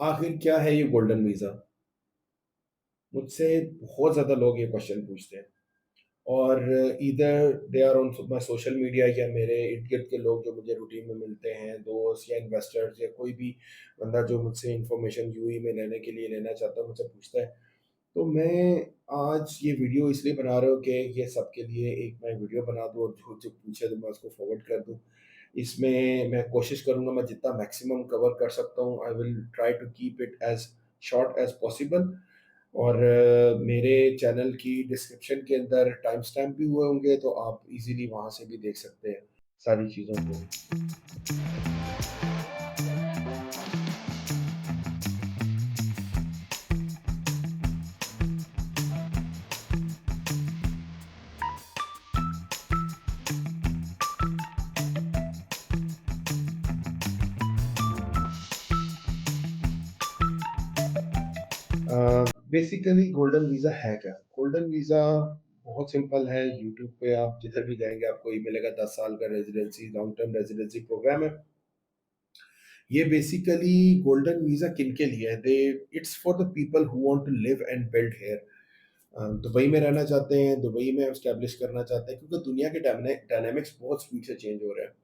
आखिर क्या है ये गोल्डन वीज़ा? मुझसे बहुत ज़्यादा लोग ये क्वेश्चन पूछते हैं और either they are on my social media या मेरे इर्द-गिर्द के लोग जो मुझे रूटीन में मिलते हैं, दोस्त या इन्वेस्टर्स या कोई भी बंदा जो मुझसे इन्फॉर्मेशन यूएई में लेने के लिए लेना चाहता है, मुझसे पूछता है। तो मैं आज ये वीडियो इसलिए बना रहा हूँ कि ये सबके लिए एक मैं वीडियो बना दूँ और जो जो पूछे तो मैं उसको फॉरवर्ड कर दूँ। इसमें मैं कोशिश करूँगा मैं जितना मैक्सिमम कवर कर सकता हूँ, I will try to keep it as short as possible. और मेरे चैनल की डिस्क्रिप्शन के अंदर टाइम स्टैम्प भी हुए होंगे, तो आप इज़िली वहाँ से भी देख सकते हैं सारी चीज़ों को। बेसिकली गोल्डन वीज़ा है क्या? गोल्डन वीज़ा बहुत सिंपल है, यूट्यूब पे आप जिधर भी जाएँगे आपको ये मिलेगा 10 साल का residency long term residency program है। ये बेसिकली गोल्डन वीज़ा किनके लिए है? They it's for the people who want to live and build here. Dubai में रहना चाहते हैं, दुबई में एस्टैब्लिश करना चाहते हैं क्योंकि दुनिया के डायनामिक्स बहुत स्पीड से चेंज हो रहे हैं।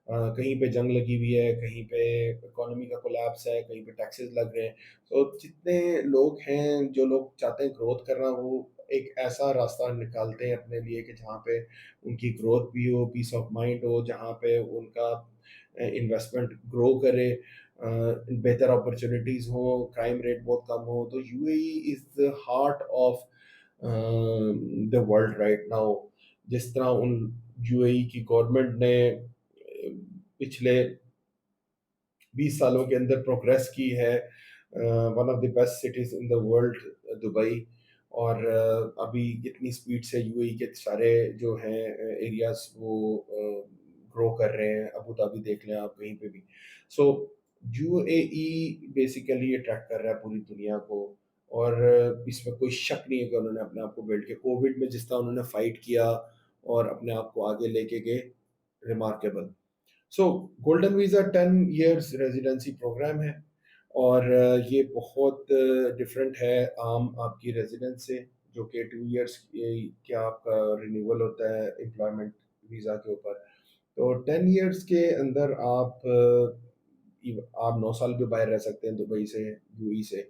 कहीं पे जंग लगी हुई है, कहीं पे इकोनॉमी का कोलैप्स है, कहीं पे टैक्सेस लग रहे हैं। तो जितने लोग हैं, जो लोग चाहते हैं ग्रोथ करना, वो एक ऐसा रास्ता निकालते हैं अपने लिए कि जहाँ पे उनकी ग्रोथ भी हो, पीस ऑफ माइंड हो, जहाँ पे उनका इन्वेस्टमेंट ग्रो करे, बेहतर अपॉर्चुनिटीज़ हो, क्राइम रेट बहुत कम हो। तो UAE is the heart of the world right now. जिस तरह उन यूएई की गवर्नमेंट ने पिछले 20 सालों के अंदर प्रोग्रेस की है, one of the best cities in the world Dubai. और अभी इतनी स्पीड से यूएई के सारे जो हैं एरियाज वो ग्रो कर रहे हैं। अबू धाबी देख लें आप कहीं पे भी। सो यूएई बेसिकली अट्रैक्ट कर रहा है पूरी दुनिया को। और इसमें कोई शक नहीं है कि उन्होंने अपने आप को बिल्ड किया। कोविड में जिस तरह उन्होंने फाइट किया और अपने आप को आगे लेके गए, remarkable. So golden visa 10 years residency program है और ये बहुत डिफरेंट है आम आपकी रेजिडेंस से, जो कि 2 इयर्स क्या आपका रिन्यूअल होता है एम्प्लॉयमेंट वीज़ा के ऊपर। तो 10 इयर्स के अंदर आप 9 साल भी बाहर रह सकते हैं दुबई से, यूएई से।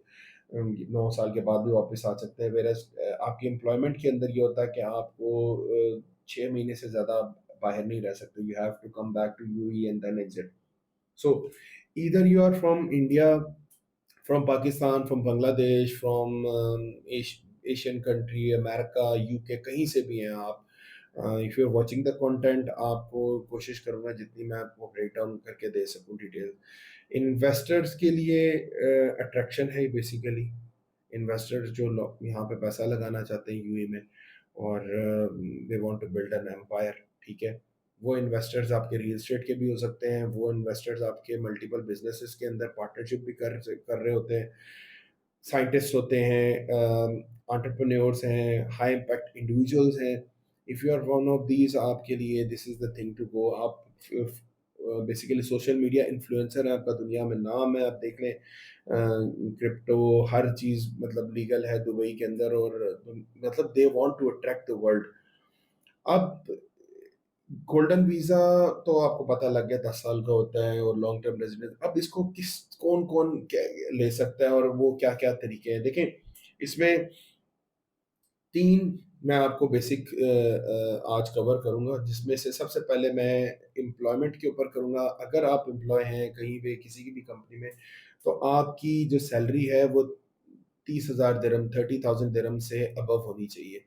9 साल के बाद भी वापस आ सकते हैं। व्हेयरएज़ आपकी एम्प्लॉयमेंट के अंदर ये होता है कि आपको 6 महीने से ज़्यादा बाहर नहीं रह सकते। You have to come back to UAE and then exit. So either you are from India, from Pakistan, from Bangladesh, from Asian country, America, UK, कहीं से भी हैं आप। If you are watching the content, आपको कोशिश करूँगा जितनी मैं आपको ब्रेक डाउन करके दे सकूँ डिटेल। इन्वेस्टर्स के लिए अट्रैक्शन है बेसिकली। इन्वेस्टर्स जो लोग यहाँ पे पैसा लगाना चाहते हैं यूएई में और they want to build an empire, ठीक है? वो इन्वेस्टर्स आपके रियल एस्टेट के भी हो सकते हैं, वो इन्वेस्टर्स आपके मल्टीपल बिज़नेसेस के अंदर पार्टनरशिप भी कर रहे होते हैं। साइंटिस्ट होते हैं, एंटरप्रेन्योर्स हैं, हाई इम्पैक्ट इंडिविजुअल्स हैं। If you are one of these, आपके लिए this is the thing to go. आप बेसिकली सोशल मीडिया इन्फ्लुएंसर हैं, आपका दुनिया में नाम है, आप देख लें क्रिप्टो हर चीज़ मतलब लीगल है दुबई के अंदर। और मतलब they want to attract the world. अब गोल्डन वीज़ा तो आपको पता लग गया 10 साल का होता है और लॉन्ग टर्म रेजिडेंस। अब इसको किस कौन-कौन क्या ले सकता है और वो क्या-क्या तरीके हैं? देखें, इसमें 3 मैं आपको बेसिक आज कवर करूँगा, जिसमें से सबसे पहले मैं एम्प्लॉयमेंट के ऊपर करूँगा। अगर आप एम्प्लॉयी हैं कहीं पे किसी की भी कंपनी में, तो आपकी जो सैलरी है वो 30,000 दिरहम 30,000 दिरहम से अबव होनी चाहिए।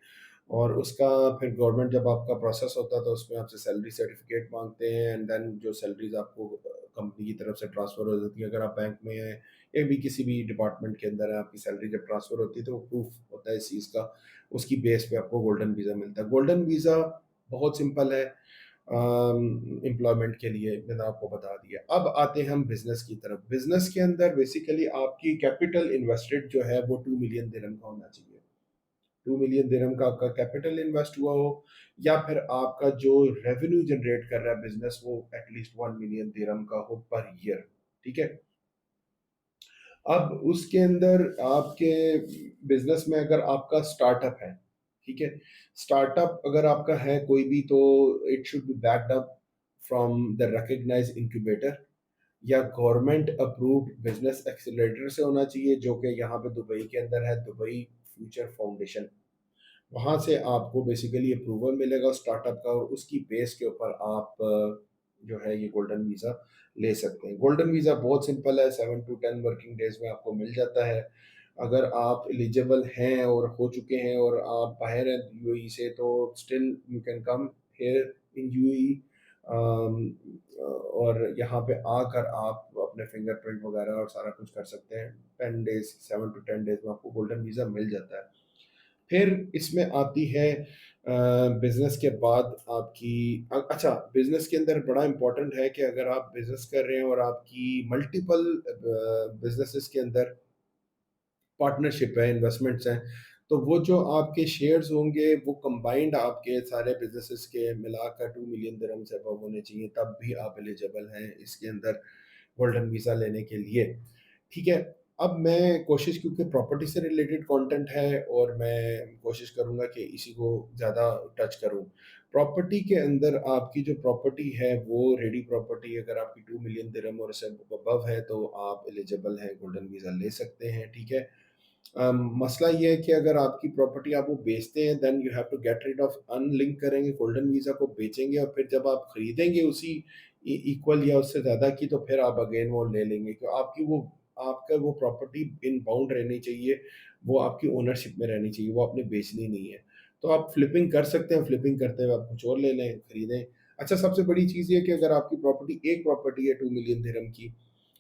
और उसका फिर गवर्नमेंट जब आपका प्रोसेस होता है तो उसमें आपसे सैलरी सर्टिफिकेट माँगते हैं एंड देन जो सैलरीज़ आपको कंपनी की तरफ से ट्रांसफ़र हो जाती है। अगर आप बैंक में हैं या भी किसी भी डिपार्टमेंट के अंदर है, आपकी सैलरी जब ट्रांसफ़र होती है तो वो प्रूफ होता है इस चीज़ का। उसकी बेस पे आपको गोल्डन वीज़ा मिलता है। गोल्डन वीज़ा बहुत सिंपल है एम्प्लॉयमेंट के लिए, मैंने आपको बता दिया। अब आते हैं हम बिज़नेस की तरफ। बिज़नेस के अंदर बेसिकली आपकी कैपिटल इन्वेस्टेड जो है वो 2 मिलियन दिरहम का होना चाहिए। 2 मिलियन दिरहम का आपका कैपिटल इन्वेस्ट हुआ हो, या फिर आपका जो रेवेन्यू जनरेट कर रहा है बिज़नेस वो एटलीस्ट 1 मिलियन दिरहम का हो पर ईयर, ठीक है? अब उसके अंदर आपके बिज़नेस में अगर आपका स्टार्टअप है, ठीक है? स्टार्टअप अगर आपका है कोई भी, तो it should be backed up from the recognized incubator या गवर्नमेंट अप्रूव्ड बिज़नेस एक्सेलरेटर से होना चाहिए, जो कि यहाँ पे दुबई के अंदर है, दुबई फ्यूचर फाउंडेशन। वहाँ से आपको बेसिकली अप्रूवल मिलेगा स्टार्टअप का, और उसकी बेस के ऊपर आप जो है ये गोल्डन वीज़ा ले सकते हैं। गोल्डन वीज़ा बहुत सिंपल है, 7 टू 10 वर्किंग डेज़ में आपको मिल जाता है। अगर आप एलिजिबल हैं और हो चुके हैं और आप बाहर हैं यूएई से, तो still you can come here in UAE, और यहाँ पे आकर आप अपने फिंगरप्रिंट वगैरह और सारा कुछ कर सकते हैं। 10 डेज़, 7 टू 10 डेज़ में आपको गोल्डन वीज़ा मिल जाता है। फिर इसमें आती है बिज़नेस के बाद आपकी अच्छा, बिज़नेस के अंदर बड़ा इम्पोर्टेंट है कि अगर आप बिज़नेस कर रहे हैं और आपकी मल्टीपल बिज़नेसेस के अंदर पार्टनरशिप है, इन्वेस्टमेंट्स हैं, तो वो जो आपके शेयर्स होंगे वो कंबाइंड आपके सारे बिज़नेसेस के मिलाकर 2 मिलियन दिरहम से अबव होने चाहिए, तब भी आप एलिजिबल हैं इसके अंदर गोल्डन वीज़ा लेने के लिए। ठीक है? अब मैं कोशिश, क्योंकि प्रॉपर्टी से रिलेटेड कंटेंट है और मैं कोशिश करूँगा कि इसी को ज़्यादा टच करूँ। प्रॉपर्टी के अंदर आपकी जो प्रॉपर्टी है वो रेडी प्रॉपर्टी, अगर आपकी 2 मिलियन दिरहम और इससे अबव है तो आप एलिजिबल हैं, गोल्डन वीज़ा ले सकते हैं, ठीक है? मसला ये है कि अगर आपकी प्रॉपर्टी आप वो बेचते हैं, then you have to get rid of, unlink करेंगे गोल्डन वीज़ा को, बेचेंगे, और फिर जब आप खरीदेंगे उसी इक्वल या उससे ज़्यादा की, तो फिर आप अगेन वो ले लेंगे, तो आपकी वो, आपका वो प्रॉपर्टी इन बाउंड रहनी चाहिए, वो आपकी ओनरशिप में रहनी चाहिए, वो आपने बेचनी नहीं है। तो आप फ्लिपिंग कर सकते हैं, फ्लिपिंग करते हुए आप कुछ और ले लें, खरीदें। अच्छा, सबसे बड़ी चीज़ ये है कि अगर आपकी प्रॉपर्टी, एक प्रॉपर्टी है 2 मिलियन दिरहम की,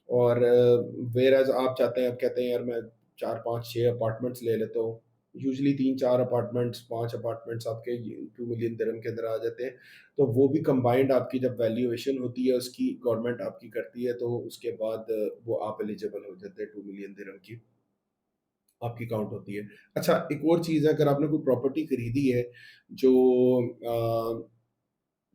और व्हेयरएज़ आप चाहते हैं, आप कहते हैं यार मैं 4, 5, 6 अपार्टमेंट्स ले लेता हूँ। यूजुअली 3-4 अपार्टमेंट्स, 5 अपार्टमेंट्स आपके ये 2 मिलियन दिरहम के अंदर आ जाते हैं। तो वो भी कंबाइंड आपकी जब वैल्यूएशन होती है उसकी, गवर्नमेंट आपकी करती है, तो उसके बाद वो आप एलिजिबल हो जाते हैं, 2 मिलियन दिरहम की आपकी काउंट होती है। अच्छा, एक और चीज़ है, अगर आपने कोई प्रॉपर्टी खरीदी है जो अ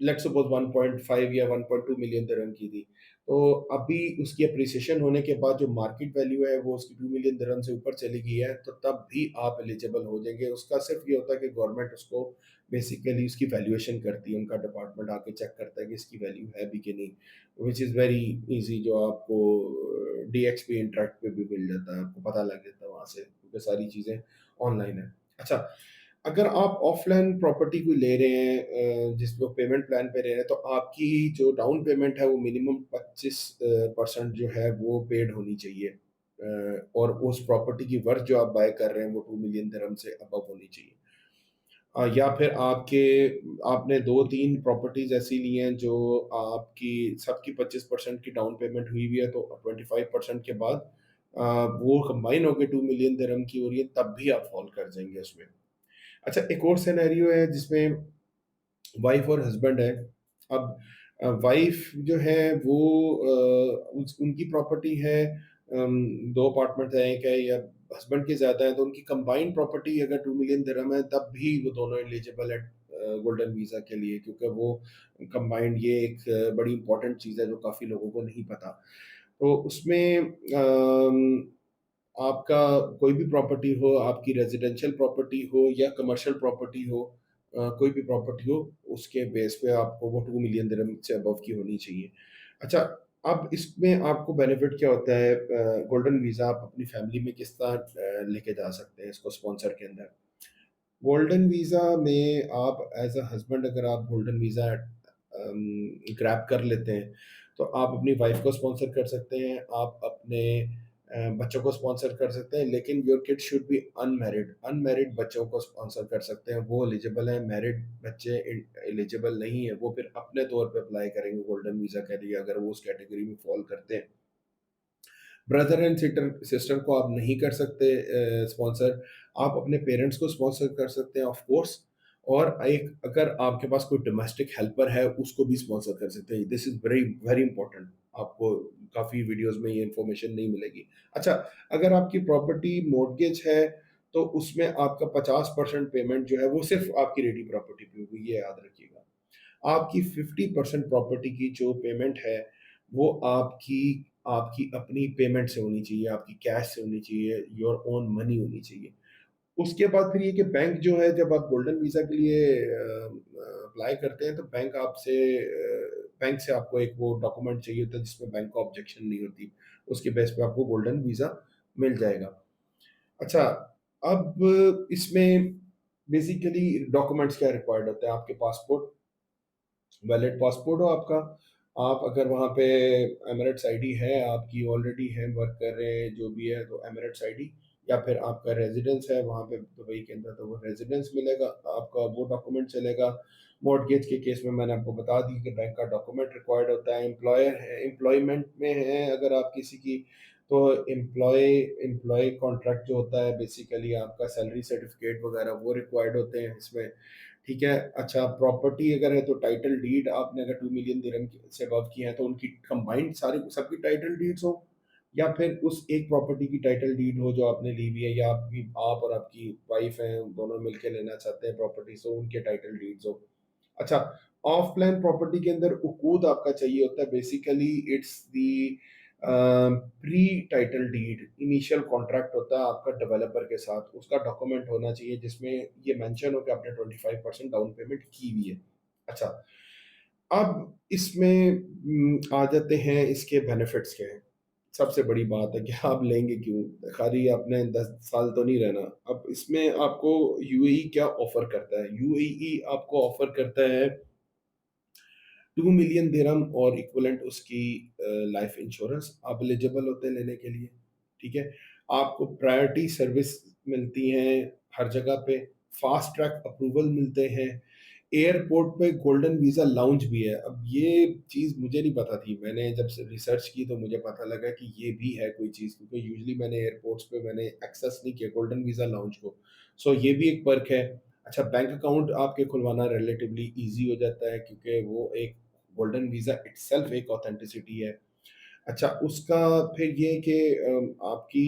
लेट्स सपोज़ 1.5 या 1.2 मिलियन दिरहम की थी। तो अभी उसकी एप्रिसिएशन होने के बाद जो मार्केट वैल्यू है वो उसकी 2 मिलियन दिरहम से ऊपर चली गई है, तो तब भी आप एलिजिबल हो जाएँगे। उसका सिर्फ़ ये होता है कि गवर्नमेंट उसको बेसिकली उसकी वैल्यूएशन करती है, उनका डिपार्टमेंट आके चेक करता है कि इसकी वैल्यू है भी कि नहीं, व्हिच इज़ वेरी ईज़ी, जो आपको डीएक्सपी इंटरैक्ट पे भी मिल जाता है, आपको पता लग जाता है वहाँ से, क्योंकि सारी चीज़ें ऑनलाइन है। अच्छा, अगर आप ऑफलाइन प्रॉपर्टी कोई ले रहे हैं जिसको पेमेंट प्लान पे ले रहे हैं, तो आपकी जो डाउन पेमेंट है वो मिनिमम 25 परसेंट जो है वो पेड होनी चाहिए, और उस प्रॉपर्टी की वर्थ जो आप बाय कर रहे हैं वो 2 मिलियन दिरहम से अबव होनी चाहिए। या फिर आपने 2-3 प्रॉपर्टीज ऐसी ली हैं जो आपकी सबकी 25% की डाउन पेमेंट हुई हुई है, तो 25% के बाद वो कंबाइन होके 2 मिलियन दिरहम की हो रही है, तब भी आप फॉल कर जाएंगे उसमें। अच्छा, एक और सिनेरियो है जिसमें वाइफ और हस्बैंड है। अब वाइफ जो है वो उनकी प्रॉपर्टी है, 2 अपार्टमेंट है, एक है, या हस्बैंड की ज़्यादा है, तो उनकी कंबाइंड प्रॉपर्टी अगर 2 मिलियन दिरहम है, तब भी वो दोनों एलिजिबल है गोल्डन वीज़ा के लिए, क्योंकि वो कंबाइंड, ये एक बड़ी इंपॉर्टेंट चीज़ है जो काफ़ी लोगों को नहीं पता। तो उसमें आपका कोई भी प्रॉपर्टी हो, आपकी रेज़िडेंशियल प्रॉपर्टी हो या कमर्शियल प्रॉपर्टी हो, कोई भी प्रॉपर्टी हो, उसके बेस पे आपको वो 2 मिलियन दिरहम से अबव की होनी चाहिए। अच्छा, अब इसमें आपको बेनिफिट क्या होता है, गोल्डन वीज़ा आप अपनी फैमिली में किस तरह लेके जा सकते हैं इसको स्पॉन्सर के अंदर। गोल्डन वीज़ा में आप एज़ अ हस्बैंड, अगर आप गोल्डन वीज़ा ग्रैब कर लेते हैं, तो आप अपनी वाइफ़ को स्पॉन्सर कर सकते हैं, आप अपने बच्चों को स्पॉन्सर कर सकते हैं, लेकिन your kid should be unmarried. Unmarried बच्चों को स्पॉन्सर कर सकते हैं, वो एलिजिबल हैं, मैरिड बच्चे एलिजिबल नहीं है, वो फिर अपने तौर पे अप्लाई करेंगे गोल्डन वीज़ा के लिए, अगर वो उस कैटेगरी में फ़ॉल करते हैं। ब्रदर एंड सिस्टर को आप नहीं कर सकते स्पॉन्सर, आप अपने पेरेंट्स को स्पॉन्सर कर सकते हैं ऑफ कोर्स, और एक अगर आपके पास कोई डोमेस्टिक हेल्पर है उसको भी स्पॉन्सर कर सकते हैं। This is very very important, आपको काफ़ी वीडियोज़ में ये इन्फॉर्मेशन नहीं मिलेगी। अच्छा, अगर आपकी प्रॉपर्टी मॉर्टगेज है, तो उसमें आपका 50% पेमेंट जो है वो सिर्फ़ आपकी रेडी प्रॉपर्टी पे होगी, ये याद रखिएगा। आपकी 50% प्रॉपर्टी की जो पेमेंट है, वो आपकी आपकी अपनी पेमेंट से होनी चाहिए, आपकी कैश से होनी चाहिए, योर ओन मनी होनी चाहिए। उसके बाद फिर ये कि बैंक जो है जब आप गोल्डन वीज़ा के लिए अप्लाई करते हैं तो बैंक से आपको एक वो डॉक्यूमेंट चाहिए होता है जिसमें बैंक को ऑब्जेक्शन नहीं होती। उसके बेस पे आपको गोल्डन वीज़ा मिल जाएगा। अच्छा, अब इसमें बेसिकली डॉक्यूमेंट्स क्या रिक्वायर्ड होते हैं? आपके पासपोर्ट, वैलिड पासपोर्ट हो आपका। आप अगर वहाँ पे एमिरेट्स आईडी है आपकी, ऑलरेडी हैं, वर्क कर रहे हैं, जो भी है, तो एमिरेट्स आईडी, या फिर आपका रेज़िडेंस है वहाँ पे दुबई के अंदर, तो वो रेज़िडेंस मिलेगा, आपका वो डॉक्यूमेंट चलेगा। मॉर्टगेज के केस में मैंने आपको बता दी कि बैंक का डॉक्यूमेंट रिक्वायर्ड होता है। एम्प्लॉयर है, एम्प्लॉयमेंट में है अगर आप किसी की, तो एम्प्लॉय कॉन्ट्रैक्ट जो होता है बेसिकली आपका सैलरी सर्टिफिकेट वगैरह वो रिक्वायर्ड होते हैं इसमें। ठीक है? अच्छा, प्रॉपर्टी अगर है तो टाइटल डीड, आपने अगर 2 मिलियन दिरहम से अबव की है तो उनकी कंबाइंड सारी सबकी टाइटल डीड्स हो, या फिर उस एक प्रॉपर्टी की टाइटल डीड हो जो आपने ली हुई है, या आप और आपकी वाइफ हैं, दोनों मिलके लेना चाहते हैं प्रॉपर्टी, तो उनके टाइटल डीड्स हो। अच्छा, ऑफ-प्लान प्रॉपर्टी के अंदर उकूद आपका चाहिए होता है। Basically it's the pre title deed, initial contract होता है आपका डेवलपर के साथ, उसका डॉक्यूमेंट होना चाहिए जिसमें ये मेंशन हो कि आपने 25% डाउन पेमेंट की हुई है। अच्छा, अब इसमें आ जाते हैं इसके बेनिफिट्स क्या हैं। सबसे बड़ी बात है कि आप लेंगे क्यों? खाली आपने 10 साल तो नहीं रहना। अब इसमें आपको यूएई क्या ऑफ़र करता है? यूएई आपको ऑफ़र करता है 2 मिलियन दिरहम और इक्विवेलेंट उसकी लाइफ इंश्योरेंस आप एलिजिबल होते हैं लेने के लिए, ठीक है? आपको प्रायोरिटी सर्विस मिलती हैं हर जगह पे, फास्ट ट्रैक अप्रूवल मिलते हैं, एयरपोर्ट पे गोल्डन वीज़ा लाउंज भी है। अब ये चीज़ मुझे नहीं पता थी, मैंने जब से रिसर्च की तो मुझे पता लगा कि ये भी है कोई चीज़, क्योंकि यूजुअली मैंने एयरपोर्ट्स पे मैंने एक्सेस नहीं किया गोल्डन वीज़ा लाउंज को। सो ये भी एक पर्क है। अच्छा, बैंक अकाउंट आपके खुलवाना रिलेटिवली ईज़ी हो जाता है क्योंकि वो एक गोल्डन वीज़ा इटसेल्फ एक ऑथेंटिसिटी है। अच्छा, उसका फिर ये है कि आपकी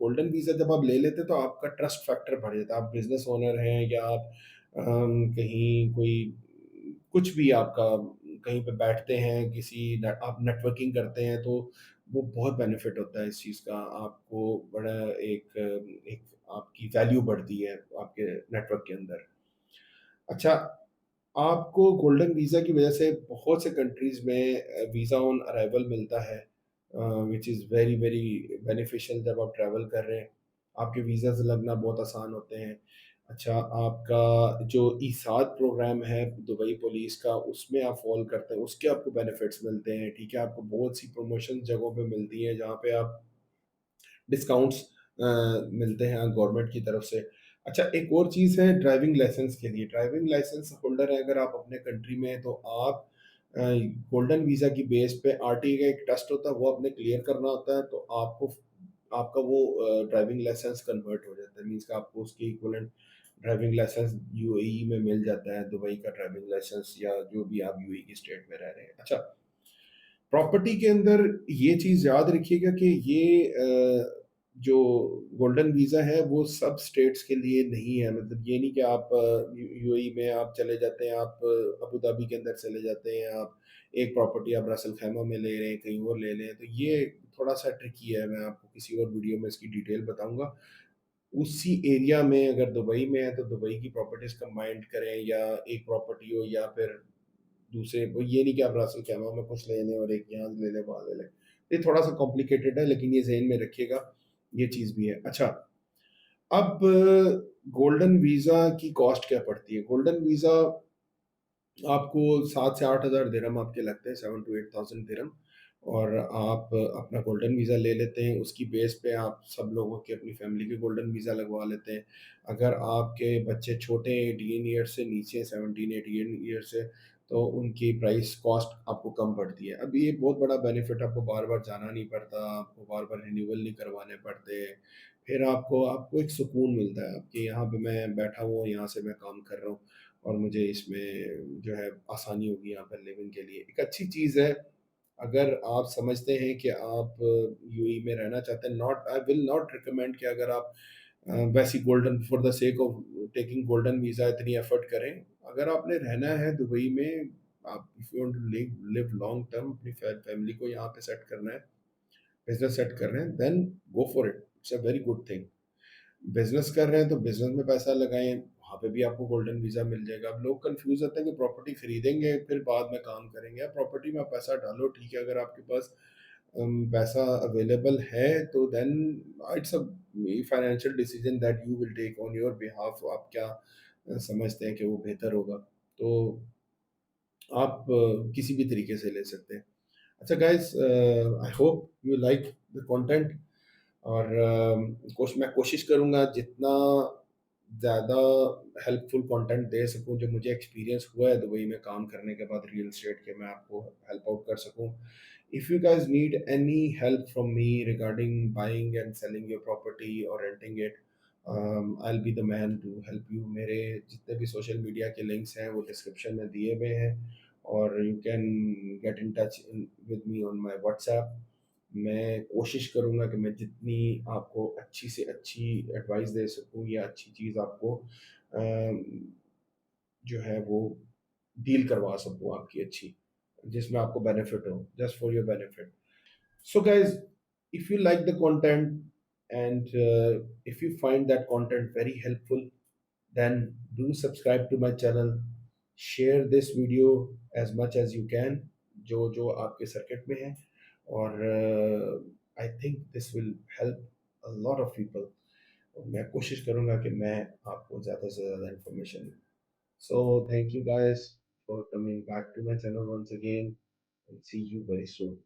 गोल्डन वीज़ा जब आप ले लेते हैं तो आपका ट्रस्ट फैक्टर बढ़ जाता है। आप बिज़नेस ओनर हैं या आप कहीं कोई कुछ भी आपका कहीं पे बैठते हैं, आप नेटवर्किंग करते हैं तो वो बहुत बेनिफिट होता है इस चीज़ का। आपको बड़ा एक आपकी वैल्यू बढ़ती है आपके नेटवर्क के अंदर। अच्छा, आपको गोल्डन वीज़ा की वजह से बहुत से कंट्रीज़ में वीज़ा ऑन अराइवल मिलता है, which is very, very beneficial जब आप ट्रैवल कर रहे हैं। आपके वीज़ाज़ लगना बहुत आसान होते हैं। अच्छा, आपका जो ईसाद प्रोग्राम है दुबई पुलिस का, उसमें आप फ़ॉल करते हैं, उसके आपको बेनिफिट्स मिलते हैं, ठीक है? आपको बहुत सी प्रमोशंस जगहों पे मिलती हैं, जहाँ पे आप डिस्काउंट्स मिलते हैं गवर्नमेंट की तरफ से। अच्छा, एक और चीज़ है ड्राइविंग लाइसेंस के लिए। ड्राइविंग लाइसेंस होल्डर हैं अगर आप अपने कंट्री में, तो आप अ, गोल्डन वीज़ा की बेस पे आरटीए का एक टेस्ट होता है, वो आपने क्लियर करना होता है, तो आपका वो ड्राइविंग लाइसेंस कन्वर्ट हो जाता है। मीन्स कि आपको उसके इक्विवेलेंट ड्राइविंग लाइसेंस यूएई में मिल जाता है, दुबई का ड्राइविंग लाइसेंस, या जो भी आप यूएई की स्टेट में रह रहे हैं। अच्छा, प्रॉपर्टी के अंदर ये चीज़ याद रखिएगा कि जो गोल्डन वीज़ा है वो सब स्टेट्स के लिए नहीं है। मतलब ये नहीं कि आप यूएई में आप चले जाते हैं, आप अबू धाबी के अंदर चले जाते हैं, आप एक प्रॉपर्टी आप रास अल खैमा में ले रहे हैं, कहीं और ले लें, तो ये थोड़ा-सा ट्रिकी है। मैं आपको किसी और वीडियो में इसकी डिटेल बताऊँगा। उसी एरिया में अगर दुबई में है तो दुबई की प्रॉपर्टीज़ कंबाइंड करें, या एक प्रॉपर्टी हो, या फिर दूसरे वो, ये नहीं कि आप रास अल खैमा में कुछ ले लें और एक यहाँ ले लें, वहाँ ले लें। ये थोड़ा-सा कॉम्प्लिकेटेड है, लेकिन ये ज़हन में रखिएगा, ये चीज़ भी है। अच्छा, अब गोल्डन वीज़ा की कॉस्ट क्या पड़ती है? गोल्डन वीज़ा आपको 7 से 8,000 दिरहम आपके लगते हैं, 7 टू 8,000 दिरहम, और आप अपना गोल्डन वीज़ा ले लेते हैं। उसकी बेस पे आप सब लोगों के, अपनी फैमिली के गोल्डन वीज़ा लगवा लेते हैं। अगर आपके बच्चे छोटे हैं, 18 ईयर्स से नीचे हैं, 17-18 ईयर्स से, तो उनकी प्राइस कॉस्ट आपको कम पड़ती है। अब ये बहुत बड़ा बेनिफिट, आपको बार-बार जाना नहीं पड़ता, आपको बार-बार रिन्यूअल नहीं करवाने पड़ते। फिर आपको आपको एक सुकून मिलता है कि यहाँ पे मैं बैठा हुआ हूँ, यहाँ से मैं काम कर रहा हूँ, और मुझे इसमें जो है आसानी होगी यहाँ पर लिविंग के लिए। एक अच्छी चीज़ है, अगर आप समझते हैं कि आप यूएई में रहना चाहते हैं, not I will not recommend कि अगर आप वैसी golden for the sake of taking golden visa इतनी एफर्ट करें। अगर आपने रहना है दुबई में, आप if you want to live live long term, अपनी फैमिली को यहाँ पे सेट करना है, बिज़नेस सेट कर रहे हैं, then go for it, it's a very good thing. Business कर रहे हैं तो बिज़नेस में पैसा लगाएँ, वहाँ पे भी आपको गोल्डन वीज़ा मिल जाएगा। अब लोग कन्फ्यूज़ होते हैं कि प्रॉपर्टी खरीदेंगे फिर बाद में काम करेंगे। यार प्रॉपर्टी में आप पैसा डालो ठीक है, अगर आपके पास पैसा अवेलेबल है तो then it's a financial decision that you will take on your behalf. आप क्या समझते हैं कि वो बेहतर होगा, तो आप किसी भी तरीके से ले सकते हैं। अच्छा guys, I hope you like the content, और मैं कोशिश करूँगा जितना ज़्यादा हेल्पफुल कंटेंट दे सकूँ, जो मुझे एक्सपीरियंस हुआ है दुबई में काम करने के बाद रियल एस्टेट के, मैं आपको हेल्प आउट कर सकूँ। If you guys need any help from me regarding buying and selling your property और renting it, I will be the man to help you. मेरे जितने भी सोशल मीडिया के लिंक्स हैं वो डिस्क्रिप्शन में दिए हुए हैं, और you can get in touch with me on my WhatsApp. मैं कोशिश करूँगा कि मैं जितनी आपको अच्छी से अच्छी एडवाइस दे सकूँ या अच्छी चीज़ आपको जो है वो डील करवा सकूँ आपकी अच्छी, जिसमें आपको बेनिफिट हो, just for your benefit. So guys, if you like the content and if you find that content very helpful, then do subscribe to my channel, share this video as much as you can, जो जो आपके circuit में है, और I think this will help a lot of people. मैं कोशिश करूँगा कि मैं आपको ज़्यादा से ज़्यादा इन्फॉर्मेशन दूँ। So thank you guys for coming back to my channel once again, and see you very soon.